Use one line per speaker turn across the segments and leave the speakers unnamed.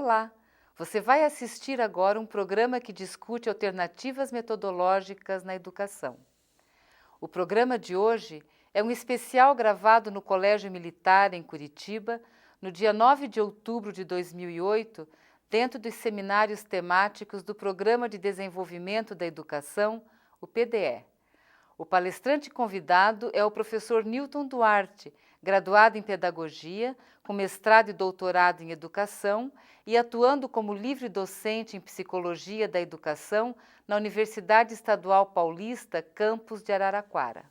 Olá! Você vai assistir agora um programa que discute alternativas metodológicas na educação. O programa de hoje é um especial gravado no Colégio Militar, em Curitiba, no dia 9 de outubro de 2008, dentro dos seminários temáticos do Programa de Desenvolvimento da Educação, o PDE. O palestrante convidado é o professor Newton Duarte, graduado em Pedagogia, com mestrado e doutorado em Educação e atuando como livre docente em Psicologia da Educação na Universidade Estadual Paulista, campus de Araraquara.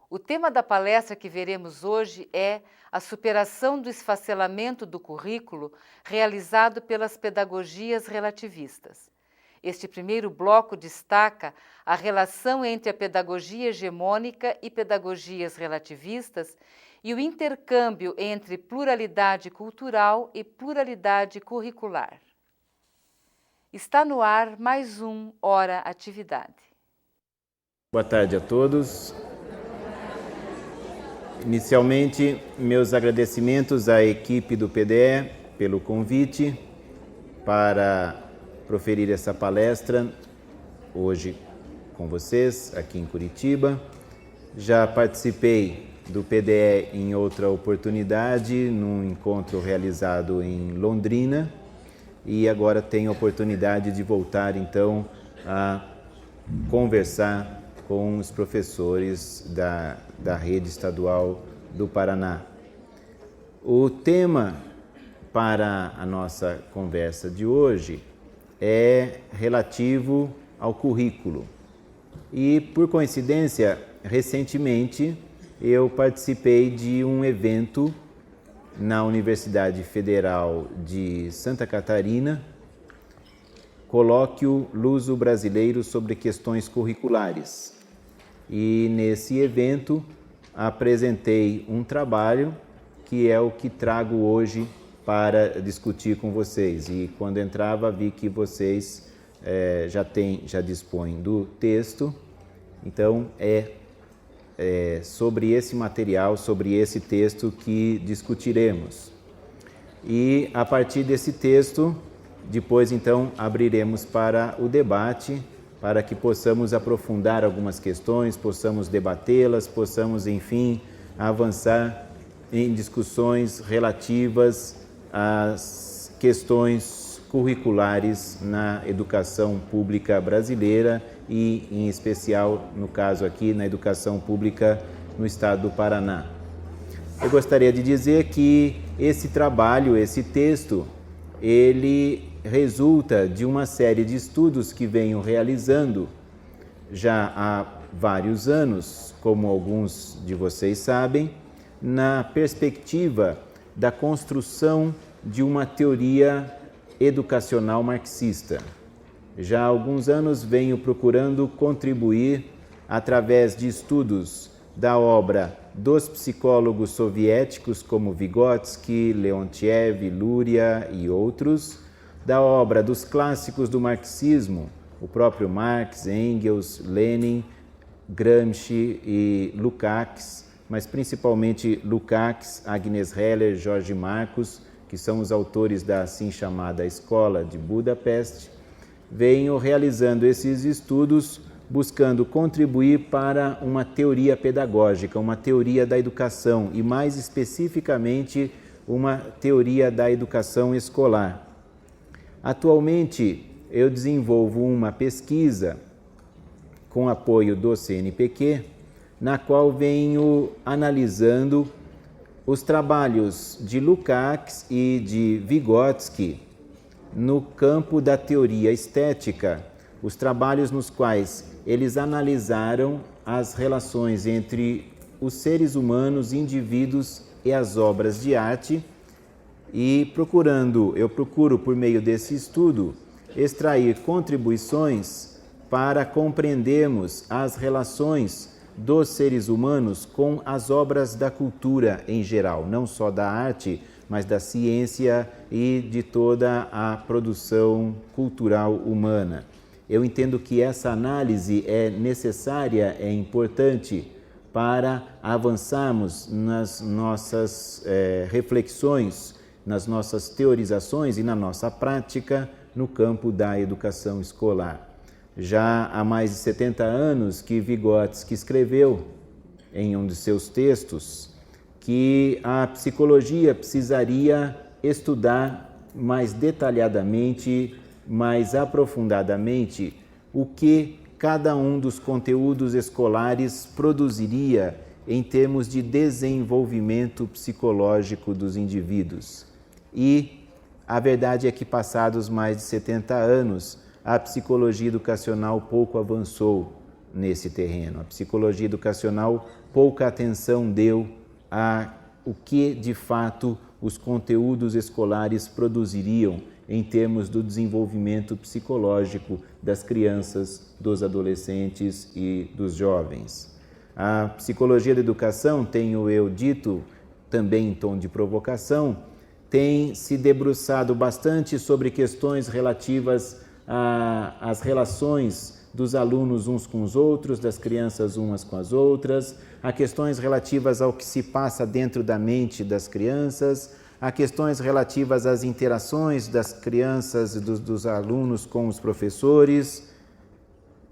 O tema da palestra que veremos hoje é a superação do esfacelamento do currículo realizado pelas pedagogias relativistas. Este primeiro bloco destaca a relação entre a pedagogia hegemônica e pedagogias relativistas e o intercâmbio entre pluralidade cultural e pluralidade curricular. Está no ar mais um Hora Atividade.
Boa tarde a todos. Inicialmente, meus agradecimentos à equipe do PDE pelo convite para proferir essa palestra hoje com vocês aqui em Curitiba. Já participei do PDE em outra oportunidade, num encontro realizado em Londrina, e agora tenho a oportunidade de voltar então a conversar com os professores da rede estadual do Paraná. O tema para a nossa conversa de hoje é relativo ao currículo. E, por coincidência, recentemente eu participei de um evento na Universidade Federal de Santa Catarina, Colóquio Luso-Brasileiro sobre Questões Curriculares. E nesse evento apresentei um trabalho que é o que trago hoje para discutir com vocês. E quando entrava vi que vocês já dispõem do texto, então é sobre esse material, sobre esse texto que discutiremos. E a partir desse texto, depois então abriremos para o debate, para que possamos aprofundar algumas questões, possamos debatê-las, possamos, enfim, avançar em discussões relativas às questões curriculares na educação pública brasileira e, em especial, no caso aqui, na educação pública no estado do Paraná. Eu gostaria de dizer que esse trabalho, esse texto, ele resulta de uma série de estudos que venho realizando já há vários anos, como alguns de vocês sabem, na perspectiva da construção de uma teoria educacional marxista. Já há alguns anos venho procurando contribuir através de estudos da obra dos psicólogos soviéticos como Vygotsky, Leontiev, Luria e outros, da obra dos clássicos do marxismo, o próprio Marx, Engels, Lenin, Gramsci e Lukács, mas principalmente Lukács, Agnes Heller, Jorge Marcus, que são os autores da assim chamada Escola de Budapeste. Venho realizando esses estudos buscando contribuir para uma teoria pedagógica, uma teoria da educação e, mais especificamente, uma teoria da educação escolar. Atualmente, eu desenvolvo uma pesquisa com apoio do CNPq, na qual venho analisando os trabalhos de Lukács e de Vygotsky no campo da teoria estética, os trabalhos nos quais eles analisaram as relações entre os seres humanos, indivíduos e as obras de arte, e eu procuro por meio desse estudo extrair contribuições para compreendermos as relações dos seres humanos com as obras da cultura em geral, não só da arte, mas da ciência e de toda a produção cultural humana. Eu entendo que essa análise é necessária, é importante para avançarmos nas nossas reflexões nas nossas teorizações e na nossa prática no campo da educação escolar. Já há mais de 70 anos que Vygotsky escreveu em um de seus textos que a psicologia precisaria estudar mais detalhadamente, mais aprofundadamente, o que cada um dos conteúdos escolares produziria em termos de desenvolvimento psicológico dos indivíduos. E a verdade é que, passados mais de 70 anos, a psicologia educacional pouco avançou nesse terreno. A psicologia educacional pouca atenção deu a o que, de fato, os conteúdos escolares produziriam em termos do desenvolvimento psicológico das crianças, dos adolescentes e dos jovens. A psicologia da educação, tenho eu dito, também em tom de provocação, tem se debruçado bastante sobre questões relativas às relações dos alunos uns com os outros, das crianças umas com as outras, a questões relativas ao que se passa dentro da mente das crianças, a questões relativas às interações das crianças e dos alunos com os professores,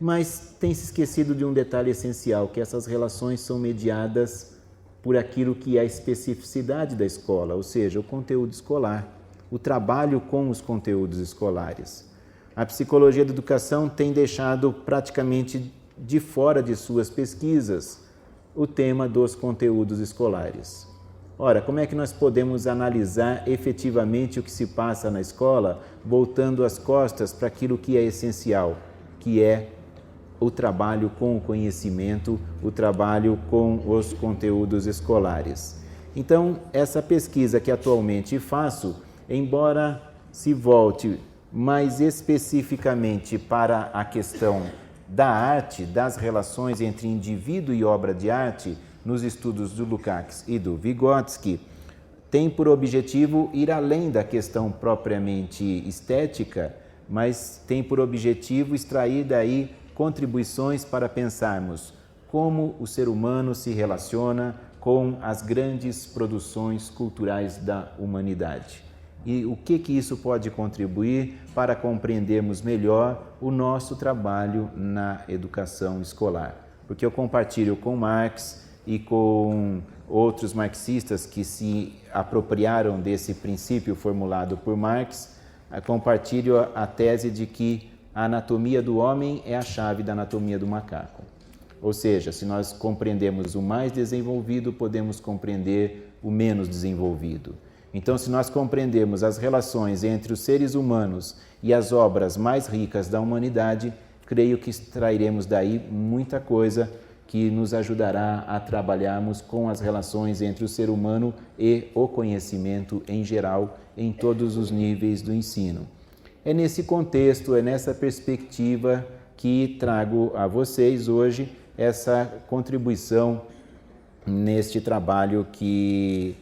mas tem se esquecido de um detalhe essencial, que essas relações são mediadas por aquilo que é a especificidade da escola, ou seja, o conteúdo escolar, o trabalho com os conteúdos escolares. A psicologia da educação tem deixado praticamente de fora de suas pesquisas o tema dos conteúdos escolares. Ora, como é que nós podemos analisar efetivamente o que se passa na escola, voltando as costas para aquilo que é essencial, que é o trabalho com o conhecimento, o trabalho com os conteúdos escolares? Então, essa pesquisa que atualmente faço, embora se volte mais especificamente para a questão da arte, das relações entre indivíduo e obra de arte, nos estudos do Lukács e do Vygotsky, tem por objetivo ir além da questão propriamente estética, mas tem por objetivo extrair daí contribuições para pensarmos como o ser humano se relaciona com as grandes produções culturais da humanidade. E o que isso pode contribuir para compreendermos melhor o nosso trabalho na educação escolar. Porque eu compartilho com Marx e com outros marxistas que se apropriaram desse princípio formulado por Marx, compartilho a tese de que a anatomia do homem é a chave da anatomia do macaco. Ou seja, se nós compreendemos o mais desenvolvido, podemos compreender o menos desenvolvido. Então, se nós compreendermos as relações entre os seres humanos e as obras mais ricas da humanidade, creio que extrairemos daí muita coisa que nos ajudará a trabalharmos com as relações entre o ser humano e o conhecimento em geral, em todos os níveis do ensino. É nesse contexto, é nessa perspectiva que trago a vocês hoje essa contribuição neste trabalho que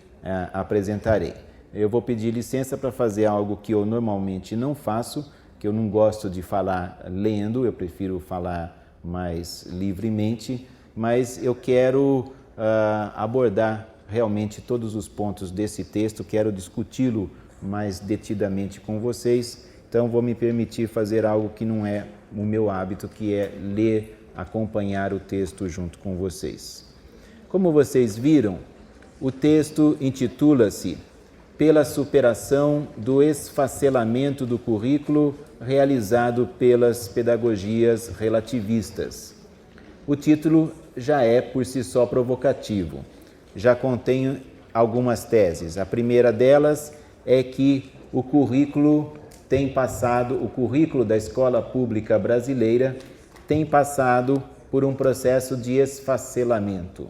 apresentarei. Eu vou pedir licença para fazer algo que eu normalmente não faço, que eu não gosto de falar lendo, eu prefiro falar mais livremente, mas eu quero abordar realmente todos os pontos desse texto, quero discuti-lo mais detidamente com vocês, então vou me permitir fazer algo que não é o meu hábito, que é ler, acompanhar o texto junto com vocês. Como vocês viram, o texto intitula-se Pela superação do esfacelamento do currículo realizado pelas pedagogias relativistas. O título já é por si só provocativo. Já contém algumas teses. A primeira delas é que o currículo da escola pública brasileira tem passado por um processo de esfacelamento.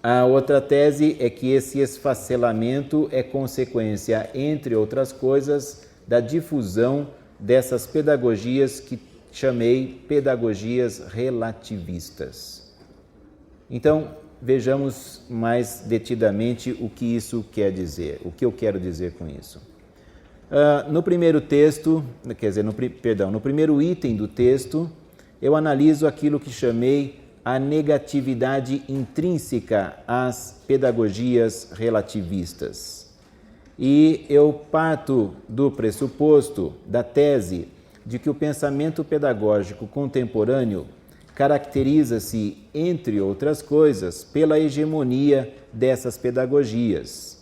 A outra tese é que esse esfacelamento é consequência, entre outras coisas, da difusão dessas pedagogias que chamei pedagogias relativistas. Então, vejamos mais detidamente o que isso quer dizer, o que eu quero dizer com isso. No primeiro texto, no primeiro item do texto, eu analiso aquilo que chamei a negatividade intrínseca às pedagogias relativistas. E eu parto do pressuposto, da tese, de que o pensamento pedagógico contemporâneo caracteriza-se, entre outras coisas, pela hegemonia dessas pedagogias.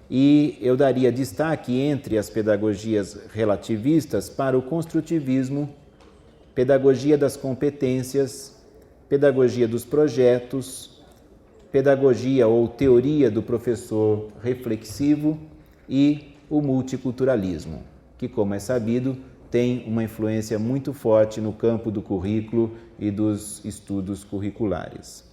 E eu daria destaque entre as pedagogias relativistas para o construtivismo, pedagogia das competências, pedagogia dos projetos, pedagogia ou teoria do professor reflexivo e o multiculturalismo, que, como é sabido, tem uma influência muito forte no campo do currículo e dos estudos curriculares.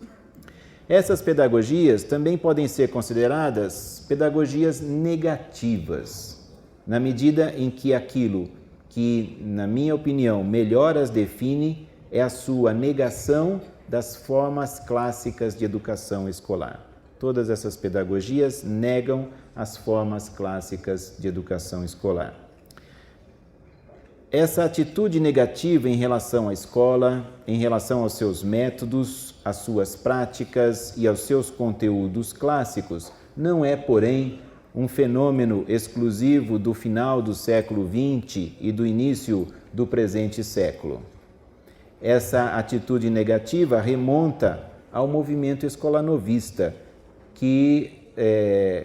Essas pedagogias também podem ser consideradas pedagogias negativas, na medida em que aquilo que, na minha opinião, melhor as define é a sua negação das formas clássicas de educação escolar. Todas essas pedagogias negam as formas clássicas de educação escolar. Essa atitude negativa em relação à escola, em relação aos seus métodos, às suas práticas e aos seus conteúdos clássicos, não é, porém, um fenômeno exclusivo do final do século XX e do início do presente século. Essa atitude negativa remonta ao movimento escolanovista, que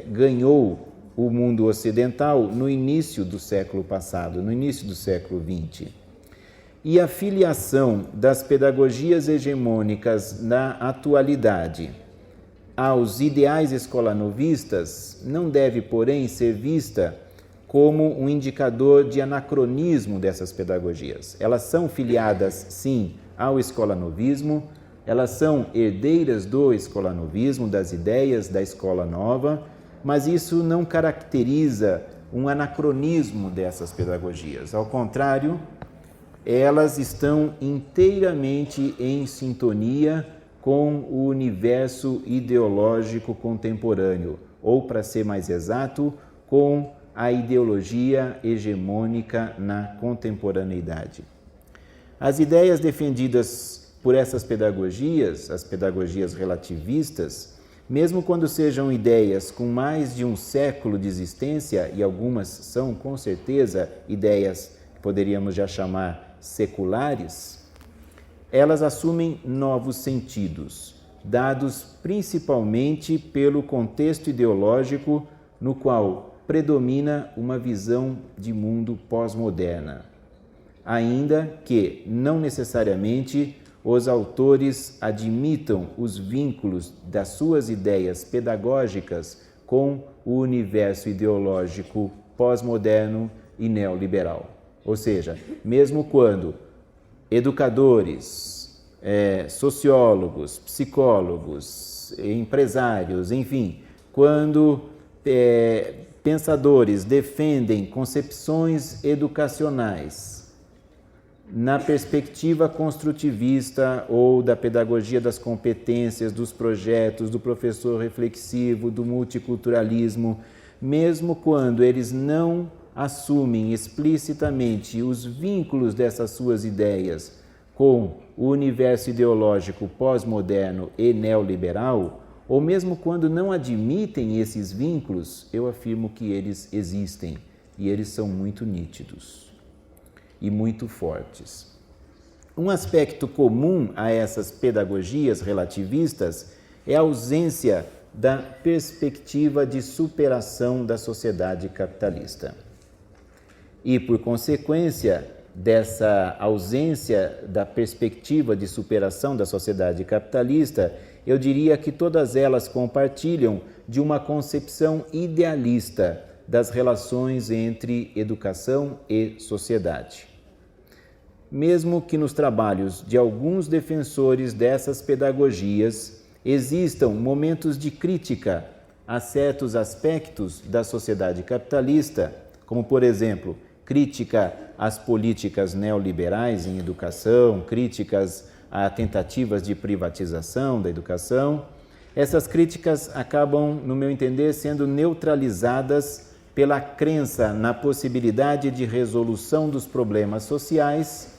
ganhou o mundo ocidental no início do século passado, no início do século XX. E a filiação das pedagogias hegemônicas na atualidade aos ideais escolanovistas não deve, porém, ser vista como um indicador de anacronismo dessas pedagogias. Elas são filiadas, sim, ao escolanovismo, elas são herdeiras do escolanovismo, das ideias da escola nova, mas isso não caracteriza um anacronismo dessas pedagogias. Ao contrário, elas estão inteiramente em sintonia com o universo ideológico contemporâneo, ou, para ser mais exato, com a ideologia hegemônica na contemporaneidade. As ideias defendidas por essas pedagogias, as pedagogias relativistas, mesmo quando sejam ideias com mais de um século de existência, e algumas são, com certeza, ideias que poderíamos já chamar seculares, elas assumem novos sentidos, dados principalmente pelo contexto ideológico no qual predomina uma visão de mundo pós-moderna, ainda que não necessariamente os autores admitam os vínculos das suas ideias pedagógicas com o universo ideológico pós-moderno e neoliberal. Ou seja, mesmo quando educadores, sociólogos, psicólogos, empresários, enfim, quando pensadores defendem concepções educacionais na perspectiva construtivista ou da pedagogia das competências, dos projetos, do professor reflexivo, do multiculturalismo, mesmo quando eles não assumem explicitamente os vínculos dessas suas ideias com o universo ideológico pós-moderno e neoliberal, ou mesmo quando não admitem esses vínculos, eu afirmo que eles existem e eles são muito nítidos e muito fortes. Um aspecto comum a essas pedagogias relativistas é a ausência da perspectiva de superação da sociedade capitalista. E, por consequência dessa ausência da perspectiva de superação da sociedade capitalista, eu diria que todas elas compartilham de uma concepção idealista das relações entre educação e sociedade. Mesmo que nos trabalhos de alguns defensores dessas pedagogias existam momentos de crítica a certos aspectos da sociedade capitalista, como, por exemplo, crítica às políticas neoliberais em educação, críticas a tentativas de privatização da educação, essas críticas acabam, no meu entender, sendo neutralizadas pela crença na possibilidade de resolução dos problemas sociais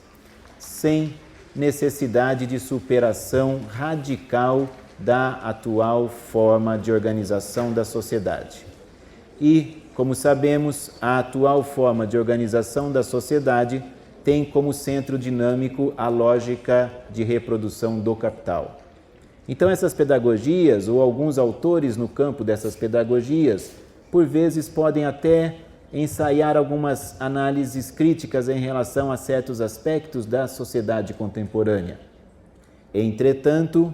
sem necessidade de superação radical da atual forma de organização da sociedade. E, como sabemos, a atual forma de organização da sociedade tem como centro dinâmico a lógica de reprodução do capital. Então, essas pedagogias, ou alguns autores no campo dessas pedagogias, por vezes podem até ensaiar algumas análises críticas em relação a certos aspectos da sociedade contemporânea. Entretanto,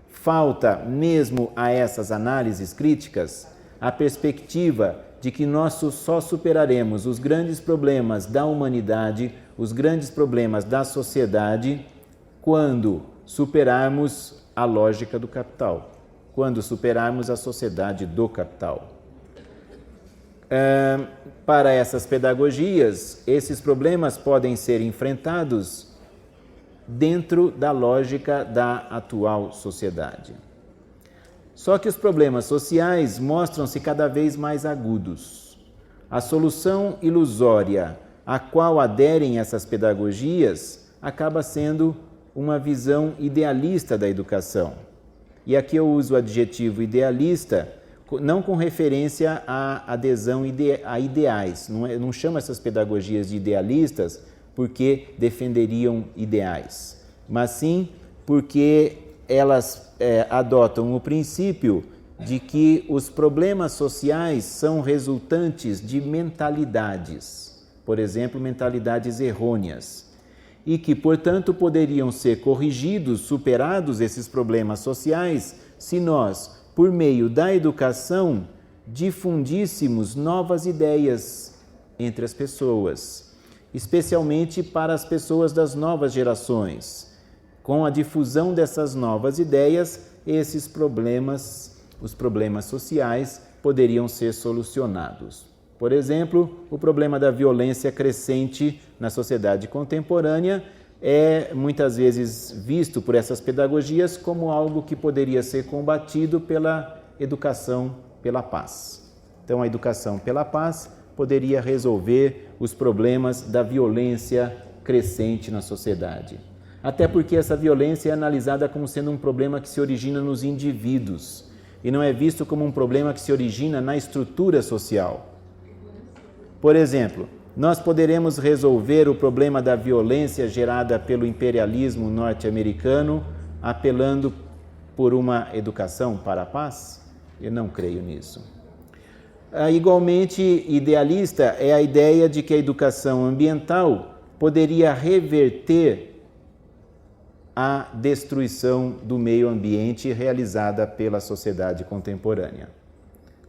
falta mesmo a essas análises críticas a perspectiva de que nós só superaremos os grandes problemas da humanidade, os grandes problemas da sociedade, quando superarmos a lógica do capital, quando superarmos a sociedade do capital. Para essas pedagogias, esses problemas podem ser enfrentados dentro da lógica da atual sociedade. Só que os problemas sociais mostram-se cada vez mais agudos. A solução ilusória a qual aderem essas pedagogias acaba sendo uma visão idealista da educação. E aqui eu uso o adjetivo idealista não com referência à adesão a ideais. Não chamo essas pedagogias de idealistas porque defenderiam ideais, mas sim porque elas adotam o princípio de que os problemas sociais são resultantes de mentalidades, por exemplo, mentalidades errôneas, e que, portanto, poderiam ser corrigidos, superados esses problemas sociais, se nós, por meio da educação, difundíssemos novas ideias entre as pessoas, especialmente para as pessoas das novas gerações. Com a difusão dessas novas ideias, esses problemas, os problemas sociais, poderiam ser solucionados. Por exemplo, o problema da violência crescente na sociedade contemporânea é muitas vezes visto por essas pedagogias como algo que poderia ser combatido pela educação pela paz. Então, a educação pela paz poderia resolver os problemas da violência crescente na sociedade. Até porque essa violência é analisada como sendo um problema que se origina nos indivíduos e não é visto como um problema que se origina na estrutura social. Por exemplo, nós poderemos resolver o problema da violência gerada pelo imperialismo norte-americano apelando por uma educação para a paz? Eu não creio nisso. Igualmente idealista é a ideia de que a educação ambiental poderia reverter a destruição do meio ambiente realizada pela sociedade contemporânea.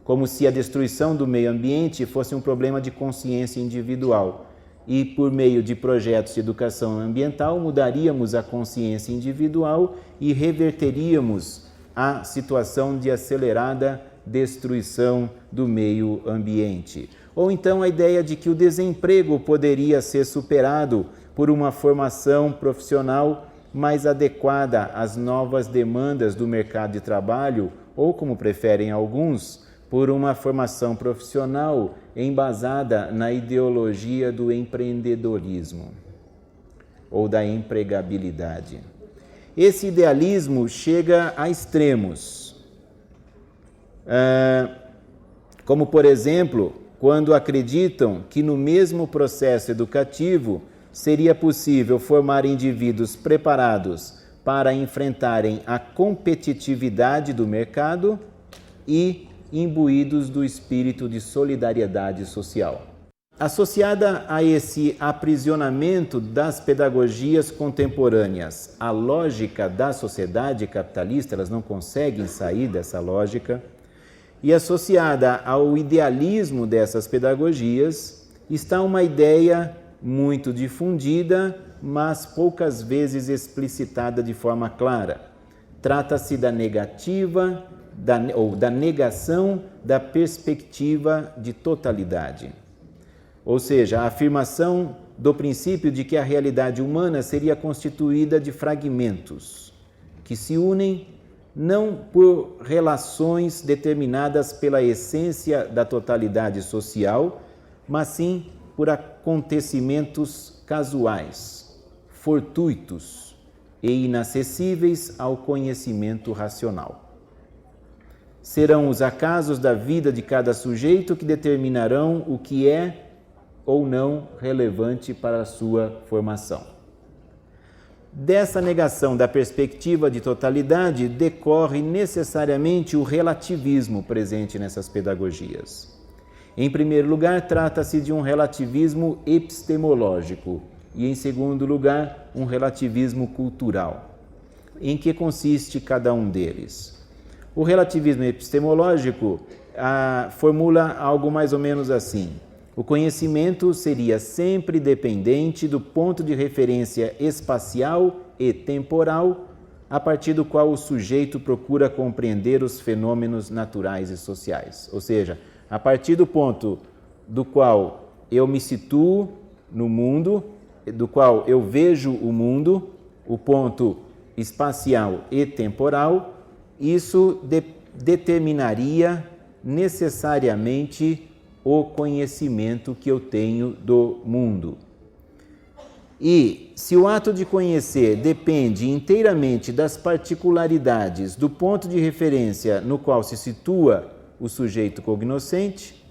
Como se a destruição do meio ambiente fosse um problema de consciência individual e, por meio de projetos de educação ambiental, mudaríamos a consciência individual e reverteríamos a situação de acelerada destruição do meio ambiente. Ou então a ideia de que o desemprego poderia ser superado por uma formação profissional mais adequada às novas demandas do mercado de trabalho, ou, como preferem alguns, por uma formação profissional embasada na ideologia do empreendedorismo ou da empregabilidade. Esse idealismo chega a extremos, como, por exemplo, quando acreditam que no mesmo processo educativo seria possível formar indivíduos preparados para enfrentarem a competitividade do mercado e imbuídos do espírito de solidariedade social. Associada a esse aprisionamento das pedagogias contemporâneas, a lógica da sociedade capitalista, elas não conseguem sair dessa lógica, e associada ao idealismo dessas pedagogias, está uma ideia muito difundida, mas poucas vezes explicitada de forma clara. Trata-se da negativa ou da negação da perspectiva de totalidade. Ou seja, a afirmação do princípio de que a realidade humana seria constituída de fragmentos que se unem não por relações determinadas pela essência da totalidade social, mas sim por acontecimentos casuais, fortuitos, e inacessíveis ao conhecimento racional. Serão os acasos da vida de cada sujeito que determinarão o que é ou não relevante para a sua formação. Dessa negação da perspectiva de totalidade decorre necessariamente o relativismo presente nessas pedagogias. Em primeiro lugar, trata-se de um relativismo epistemológico e, em segundo lugar, um relativismo cultural. Em que consiste cada um deles? O relativismo epistemológico formula algo mais ou menos assim: o conhecimento seria sempre dependente do ponto de referência espacial e temporal, a partir do qual o sujeito procura compreender os fenômenos naturais e sociais. Ou seja, a partir do ponto do qual eu me situo no mundo, do qual eu vejo o mundo, o ponto espacial e temporal, isso determinaria necessariamente o conhecimento que eu tenho do mundo. E se o ato de conhecer depende inteiramente das particularidades do ponto de referência no qual se situa o sujeito cognoscente,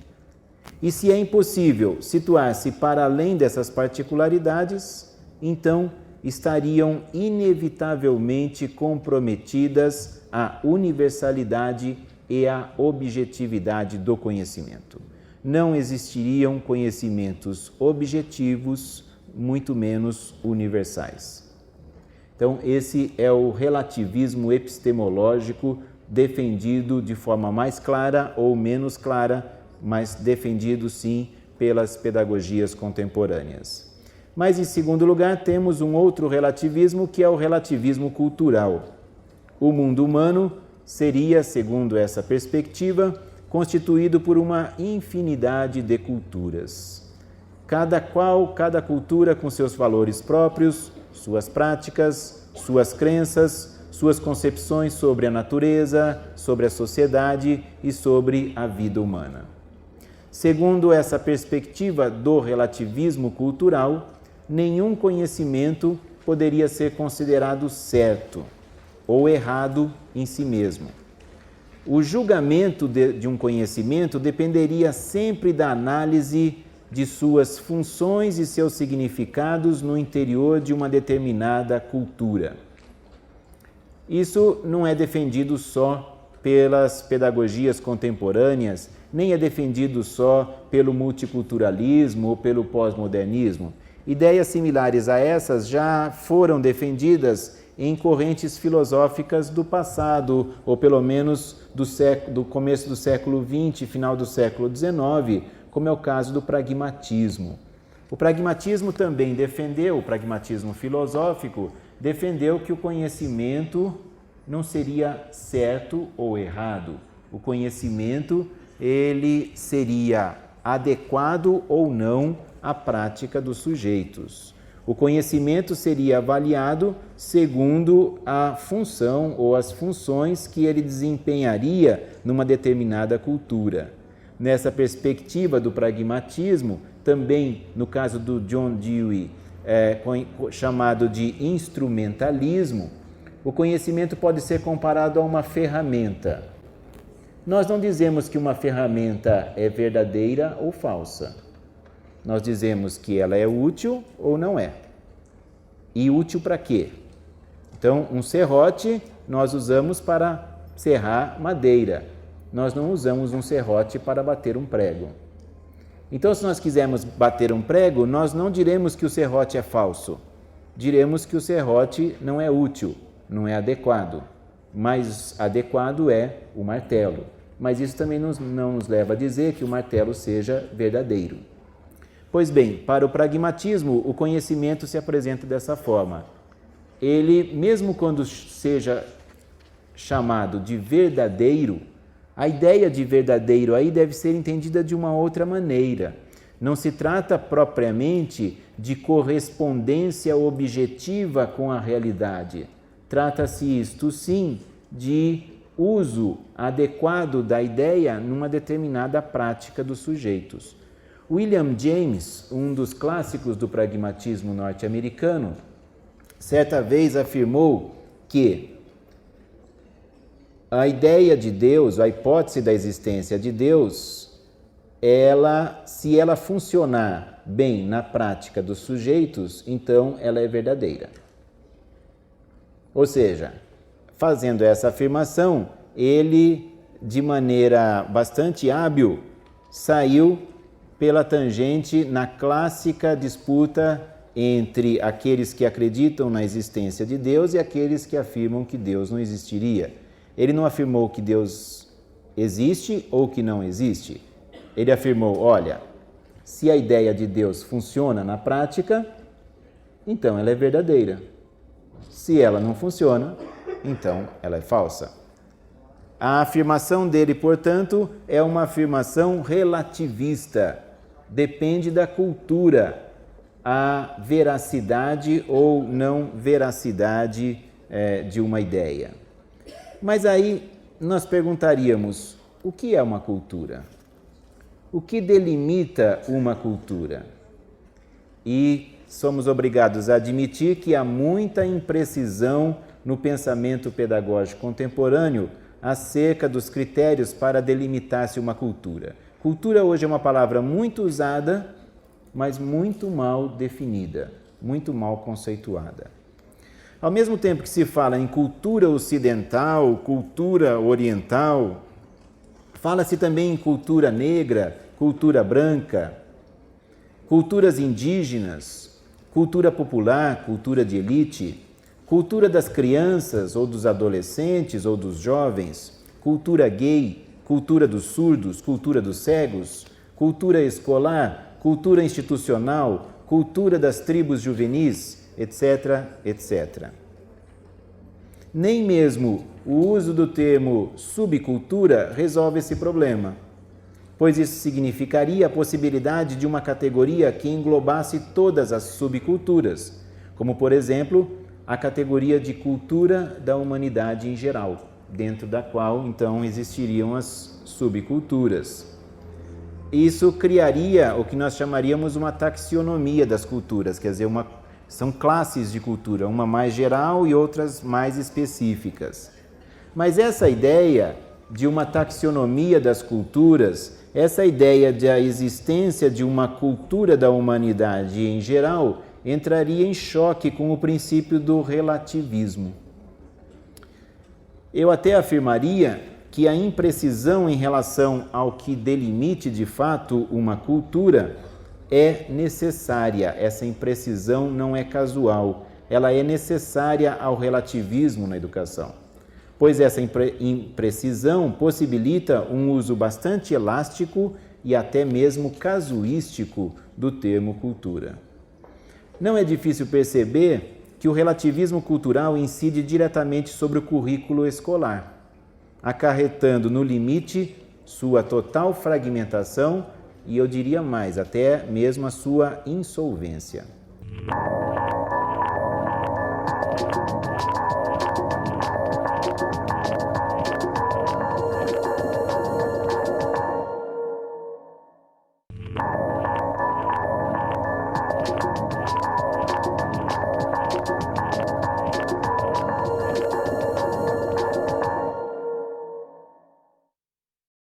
e se é impossível situar-se para além dessas particularidades, então estariam inevitavelmente comprometidas a universalidade e a objetividade do conhecimento. Não existiriam conhecimentos objetivos, muito menos universais. Então, esse é o relativismo epistemológico defendido de forma mais clara ou menos clara, mas defendido sim pelas pedagogias contemporâneas. Mas, em segundo lugar, temos um outro relativismo, que é o relativismo cultural. O mundo humano seria, segundo essa perspectiva, constituído por uma infinidade de culturas. Cada cultura com seus valores próprios, suas práticas, suas crenças, suas concepções sobre a natureza, sobre a sociedade e sobre a vida humana. Segundo essa perspectiva do relativismo cultural, nenhum conhecimento poderia ser considerado certo ou errado em si mesmo. O julgamento de um conhecimento dependeria sempre da análise de suas funções e seus significados no interior de uma determinada cultura. Isso não é defendido só pelas pedagogias contemporâneas, nem é defendido só pelo multiculturalismo ou pelo pós-modernismo. Ideias similares a essas já foram defendidas em correntes filosóficas do passado, ou pelo menos do começo do século XX, final do século XIX, como é o caso do pragmatismo. O pragmatismo também defendeu, o pragmatismo filosófico, defendeu que o conhecimento não seria certo ou errado. O conhecimento, ele seria adequado ou não à prática dos sujeitos. O conhecimento seria avaliado segundo a função ou as funções que ele desempenharia numa determinada cultura. Nessa perspectiva do pragmatismo, também no caso do John Dewey, chamado de instrumentalismo, o conhecimento pode ser comparado a uma ferramenta. Nós não dizemos que uma ferramenta é verdadeira ou falsa. Nós dizemos que ela é útil ou não é. E útil para quê? Então, um serrote nós usamos para serrar madeira. Nós não usamos um serrote para bater um prego. Então, se nós quisermos bater um prego, nós não diremos que o serrote é falso. Diremos que o serrote não é útil, não é adequado. Mais adequado é o martelo. Mas isso também não nos leva a dizer que o martelo seja verdadeiro. Pois bem, para o pragmatismo, o conhecimento se apresenta dessa forma. Ele, mesmo quando seja chamado de verdadeiro, a ideia de verdadeiro aí deve ser entendida de uma outra maneira. Não se trata propriamente de correspondência objetiva com a realidade. Trata-se isto sim de uso adequado da ideia numa determinada prática dos sujeitos. William James, um dos clássicos do pragmatismo norte-americano, certa vez afirmou que a ideia de Deus, a hipótese da existência de Deus, se ela funcionar bem na prática dos sujeitos, então ela é verdadeira. Ou seja, fazendo essa afirmação, ele, de maneira bastante hábil, saiu pela tangente na clássica disputa entre aqueles que acreditam na existência de Deus e aqueles que afirmam que Deus não existiria. Ele não afirmou que Deus existe ou que não existe. Ele afirmou, olha, se a ideia de Deus funciona na prática, então ela é verdadeira. Se ela não funciona, então ela é falsa. A afirmação dele, portanto, é uma afirmação relativista. Depende da cultura, a veracidade ou não veracidade de uma ideia. Mas aí nós perguntaríamos, o que é uma cultura? O que delimita uma cultura? E somos obrigados a admitir que há muita imprecisão no pensamento pedagógico contemporâneo acerca dos critérios para delimitar-se uma cultura. Cultura hoje é uma palavra muito usada, mas muito mal definida, muito mal conceituada. Ao mesmo tempo que se fala em cultura ocidental, cultura oriental, fala-se também em cultura negra, cultura branca, culturas indígenas, cultura popular, cultura de elite, cultura das crianças ou dos adolescentes ou dos jovens, cultura gay, cultura dos surdos, cultura dos cegos, cultura escolar, cultura institucional, cultura das tribos juvenis, etc., etc. Nem mesmo o uso do termo subcultura resolve esse problema, pois isso significaria a possibilidade de uma categoria que englobasse todas as subculturas, como, por exemplo, a categoria de cultura da humanidade em geral, dentro da qual, então, existiriam as subculturas. Isso criaria o que nós chamaríamos uma taxonomia das culturas, quer dizer, são classes de cultura, uma mais geral e outras mais específicas. Mas essa ideia de uma taxonomia das culturas, essa ideia da existência de uma cultura da humanidade em geral, entraria em choque com o princípio do relativismo. Eu até afirmaria que a imprecisão em relação ao que delimite de fato uma cultura é necessária. Essa imprecisão não é casual, ela é necessária ao relativismo na educação, pois essa imprecisão possibilita um uso bastante elástico e até mesmo casuístico do termo cultura. Não é difícil perceber que o relativismo cultural incide diretamente sobre o currículo escolar, acarretando no limite sua total fragmentação e, eu diria mais, até mesmo a sua insolvência.